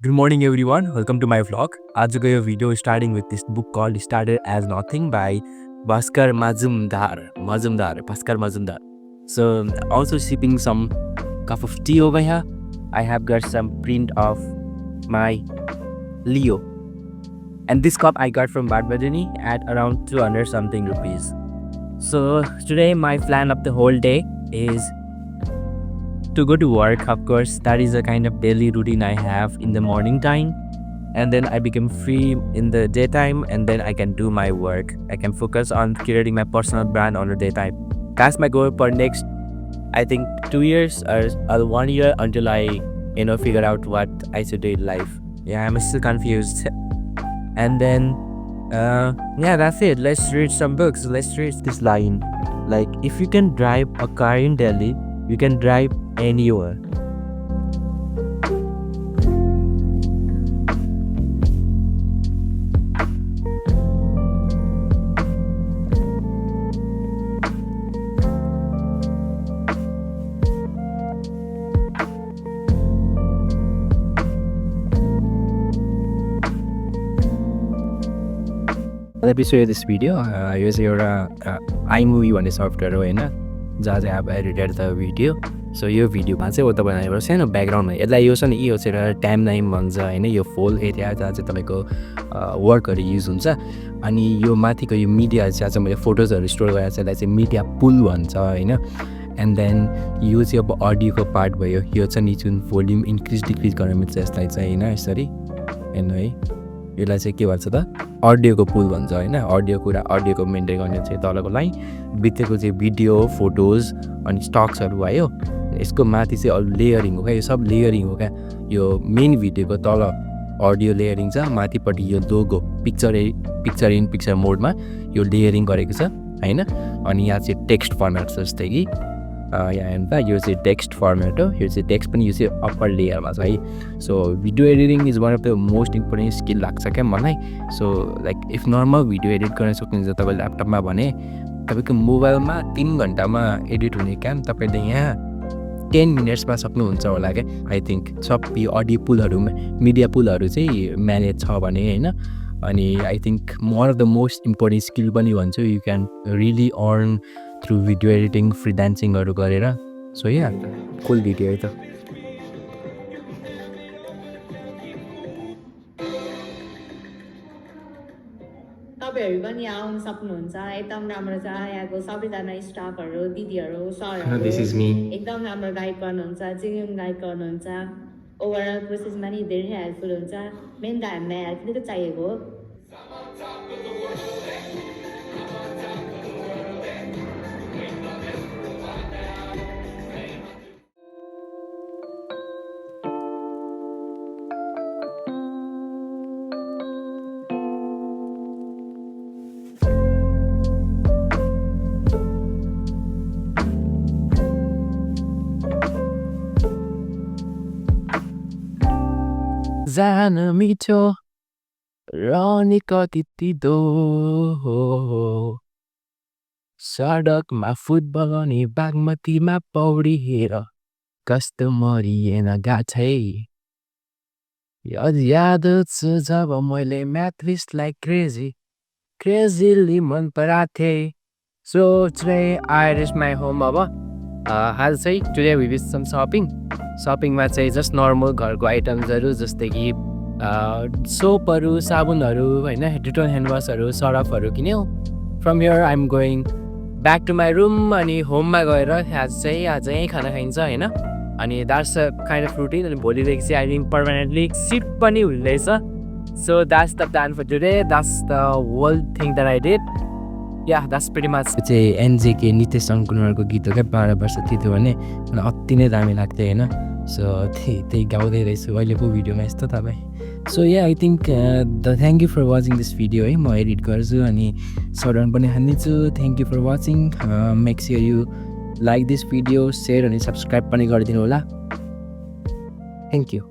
Good morning everyone, welcome to my vlog. आजको यो video starting with this book called Started as Nothing by Bhaskar Majumdar. So also sipping some cup of tea over here. I have got some print of my Leo. And this cup I got from Barbadani at around 200 something rupees. So today my plan of the whole day is to go to work. Of course, that is a kind of daily routine I have in the morning time, and then I become free in the daytime, and then I can do my work. I can focus on creating my personal brand on the daytime. That's my goal for next, I think, 2 years or 1 year until I figure out what I should do in life. Yeah, I'm still confused. And then yeah, that's it. Let's read some books. Let's read this line, like, if you can drive a car in Delhi, you can drive anywhere. Let me show you this video. यो चाहिँ एउटा iMovie भन्ने software हो होइन, जहाँ चाहिँ अब edited त भिडियो. सो यो भिडियोमा चाहिँ तपाईँलाई एउटा सानो ब्याकग्राउन्डमा यसलाई यो छ नि, यो चाहिँ टाइम लाइन भन्छ होइन, यो फोल एरिया जहाँ चाहिँ तपाईँको वर्कहरू युज हुन्छ. अनि यो माथिको यो मिडिया जहाँ चाहिँ मैले फोटोजहरू स्टोर गरेर चाहिँ यसलाई चाहिँ मिडिया पुल भन्छ होइन. एन्ड देन यो चाहिँ अब अडियोको पार्ट भयो. यो चाहिँ नि जुन भोल्युम इन्क्रिज डिक्रिज गर्न मिल्छ यसलाई चाहिँ होइन, यसरी हेर्नु है. यसलाई चाहिँ के भन्छ त, अडियोको पुल भन्छ होइन. अडियोको मेन्टेन गर्ने चाहिँ तलको लाइन, भित्रको चाहिँ भिडियो, फोटोज अनि स्टक्सहरू भयो. यसको माथि चाहिँ अरू लेयरिङ हो क्या, यो सब लेयरिङ हो क्या. यो मेन भिडियोको तल अडियो लेयरिङ छ, माथिपट्टि यो लोगो पिक्चर इन पिक्चर मोडमा यो लेयरिङ गरेको छ होइन. अनि यहाँ चाहिँ टेक्स्ट फर्मेट छ जस्तै कि यहाँ हेर्नु, यो चाहिँ टेक्स्ट फर्मेट हो. यो चाहिँ टेक्स्ट पनि यो चाहिँ अप्पर लेयरमा छ है. So video editing is one of the most important skill लाग्छ क्या मलाई. So like if normal video edit गर्न सक्नुहुन्छ तपाईँ ल्यापटपमा भने, तपाईँको मोबाइलमा 3 घन्टामा एडिट हुने काम तपाईँले यहाँ 10 मिनट्समा सक्नुहुन्छ होला क्या. आई थिङ्क सब अडियो पुलहरू, मिडिया पुलहरू चाहिँ म्यानेज छ भने होइन. अनि I think one of the most important skill पनि भन्छु. You can really earn through video editing, फ्रिलान्सिङहरू गरेर. सो या कुल भिडियो है त. तपाईँहरू पनि यहाँ आउनु सक्नुहुन्छ. एकदम राम्रो छ. यहाँको सबैजना स्टाफहरू, दिदीहरू, सरहरू एकदम राम्रो गाइड गर्नुहुन्छ, जेन्युन गाइड गर्नुहुन्छ. ओभरअल प्रोसेसमा नि धेरै हेल्पफुल हुन्छ. मेन त हामीलाई हेल्प नै त चाहिएको हो. जान मिठो रहने कति तितो, सडकमा फुटबल अनि बागमतीमा पौडी हेर कस्तो मरिएन गाछै. याद छ जब मैले म्याथ्रिसलाई क्रेजीली मन पराथे. So today I reach my home. अब आज चाहिँ टुडे वी डिड सम सपिङमा चाहिँ जस्ट नर्मल घरको आइटम्सहरू जस्तै कि सोपहरू, साबुनहरू होइन, डिटोल ह्यान्डवासहरू, सरफहरू किन्यौँ. From here I am going back to my room. अनि होममा गएर आज यहीँ खाना खाइन्छ होइन. अनि that's a kind of routine. अनि भोलिदेखि चाहिँ आई थिङ्क पर्मानेन्टली सिफ्ट पनि हुँदैछ. So that's the plan for today. That's the whole thing that I did. Yeah that's pretty much. चाहिँ एनजेके नितेश अङ्कुलको गीत हो क्या, 12 वर्ष थियो भने मलाई अति नै दामी लाग्थ्यो होइन. सो त्यही गाउँदै रहेछु अहिलेको भिडियोमा यस्तो तपाईँ. So yeah I think thank you for watching this video है. म एडिट गर्छु अनि सर्ट पनि हान्नेछु. Thank you for watching. Make sure you like this video, share अनि सब्सक्राइब पनि गरिदिनु होला. Thank you.